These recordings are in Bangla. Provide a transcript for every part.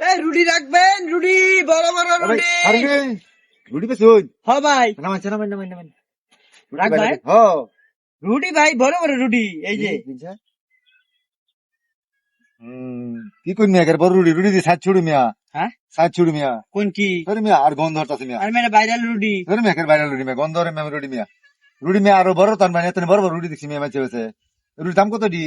এই রুটি রাখবেন, রুটি বড় বড় রুটি। রুটি পেছুন হ ভাই, নামান নামান নামান নামান রাখ ভাই। হ রুটি ভাই বড় বড় রুটি, এই যে। কি করি মিয়া বড় রুটি রুটি দিয়ে সাত ছুড়ি মিয়া হ্যাঁ, সাত ছুড়ি মিয়া কোন কি? ধরে মিয়া আর গন্ধ হতাছে মিয়া আর মেরে ভাইরাল রুটি। ধরে মিয়া বাইরে রুটি মিয়া গন্ধ হরে মিয়া রুটি মিয়া আরো বড় তার মানে এত বড় বড় রুটি দেখছি মিয়া মাঝে হয়েছে রুটির দাম কত ডি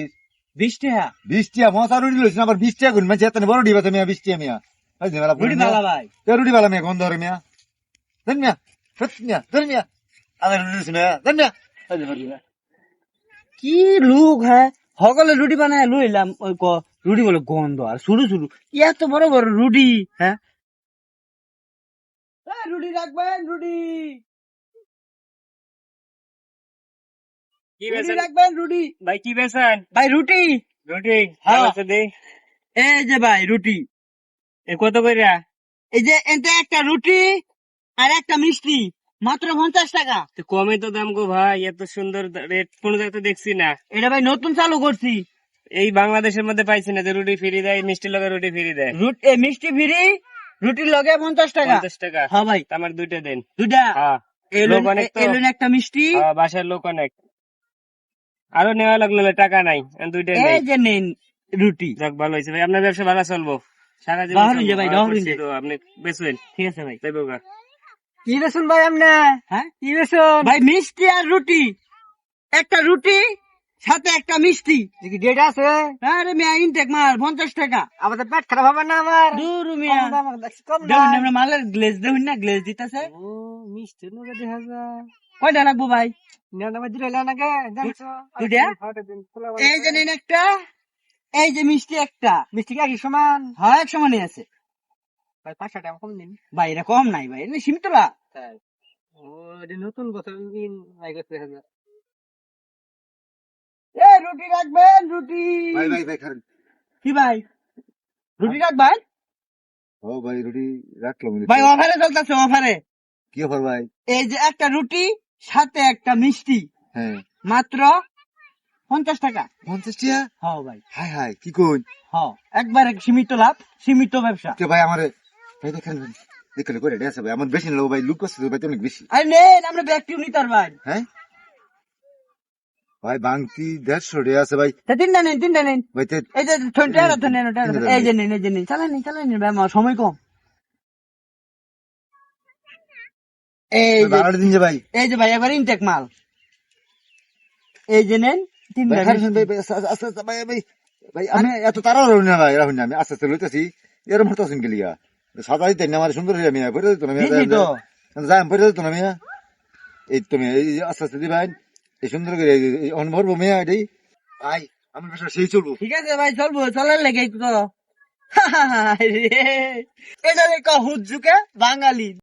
20 টাকা 20 টাকা মশা রুটি লইছি আবার 20 টাকা গুণ মাঝে এত বড় ডিবা মিয়া 20 টাকা মিয়া রুটি বালা ভাই। রুটি বালা মিয়া গন্ধ হরে মিয়া দেন মিয়া সত্যি মিয়া ধরে মিয়া আবার রুটি দিছি মিয়া দেন মিয়া কি লোক হ্যাঁ, সকলে রুটি বানায় লইলাম, ওই রুটি বলে গন্ধ আর শুরু শুরু এত বড় বড় রুটি। হ্যাঁ, রুটি রাখবেন, রুটি কি রুটি বেছেন রাখবেন, রুটি ভাই? কি বেছেন? ভাই রুটি। রুটি হ্যাঁ। আমার সাথে এই যে ভাই রুটি, কত কইরা? এই যে এতে একটা রুটি আর একটা মিষ্টি, মাত্র 50 টাকা। তো কমে তো দাম গো ভাই, এত সুন্দর রেট কোন জায়গাতে দেখছি না। এটা ভাই নতুন চালু করছি। এই বাংলাদেশের মধ্যে পাইছি না যে রুটি ফ্রি দেয়, মিষ্টি লগে রুটি ফ্রি দেয়। মিষ্টি ফ্রি, রুটির লগে 50 টাকা। 50 টাকা। হ্যাঁ ভাই, তা আমার দুইটা দেন। দুটা। হ্যাঁ, লোক অনেক তো। এলেন একটা মিষ্টি। হ্যাঁ, বাসার লোক অনেক, আরো নেওয়া লাগলো না, টাকা নাই, আমি দুইটাই নেই। এই যে নেন রুটি। যাক ভালো হয়েছে ভাই, আপনার ব্যবসা ভালো চলবো সারা জীবন দারুণ যে চলবো। ভাই, আর দারুণ করছি যে। তো, আপনি বেচবেন। ঠিক আছে ভাই। তাইবো গা। কি বেশুন ভাই আপনি? হ্যাঁ, কি বেশুন ভাই? মিষ্টি আর রুটি, একটা রুটি সাথে একটা মিষ্টি। ডেট আছে? আরে মিয়া ইনটেক মাল 50 টাকা। আমাদের পেট খারাপ হবে না আমার? দূর মিয়া, কম দেখুন আমরা মালের গ্লেজ দেখুন না, গ্লেজ দিতেছে। ও মিষ্টি নগদ 2000 কয়টা লাগবো ভাই? নিরানব্বই দিলে নাকি দেখছো? দুইটা? এই যে নেন একটা, এই যে মিষ্টি একটা। মিষ্টি কি একই সমান? হ্যাঁ, এক সমানই আছে ভাই 500 টাকা কম দিন। ভাই। এটা কম নাই ভাই, এটা সীমিতলা। তাই? ও এটা নতুন বছর দিন আই করতে হবে। এই রুটি রাখবেন, রুটি। ভাই ভাই ভাই খান কি ভাই, রুটি রাখবেন ও ভাই রুটি রাখলাম ভাই? অফারে চলতেছে, অফারে। কি অফার ভাই? এই যে একটা রুটি সাথে একটা মিষ্টি, হ্যাঁ মাত্র 50 টাকা। 50 টাকা হ্যাঁ ভাই, হাই হাই কি কই হ্যাঁ, একবারে সীমিত লাভ, সীমিত ব্যবসা। কে ভাই আমারে ভাই দেখেন দেখলে করে দেয়া ভাই আমার বেশি লোক ভাই লুক করছে ভাই তো অনেক বেশি আরে নেন, আমরা ব্যক্তিও নিতার ভাই। হ্যাঁ ভাই বাংতি 150 টাকা আছে ভাই তা তিনটা নেন, তিনটা নেন। ভাই তে এই যে 20 টাকা তো নেন, এই যে নেন, এই যে নেন, চালান ভাই, আমার সময় কম। এই যে, ভাড়া দিন যে ভাই এই যে ভাই একবার ইনটেক মাল, এই যে নেন তিনটা। ভাই খান ভাই আস্তে আস্তে ভাই ভাই ভাই আমি এত তাড়াও রই না ভাই রাহুল না আমি আস্তে আস্তে লইতেছি এরম হতাছেন কি লিয়া সাদা দিতে না আমার সুন্দর হয়ে আমি পরে দিত না দিছি তো। যাই পরে দিত না মিয়া এই তুমি এই আস্তে আস্তে দিবেন এই সুন্দর করে অনভর মিয়া এটাই ভাই আমার ব্যবসা সেই চলবো ঠিক আছে ভাই, চলবো, চলার লেগে তো। এটা হুজুকে বাঙালি।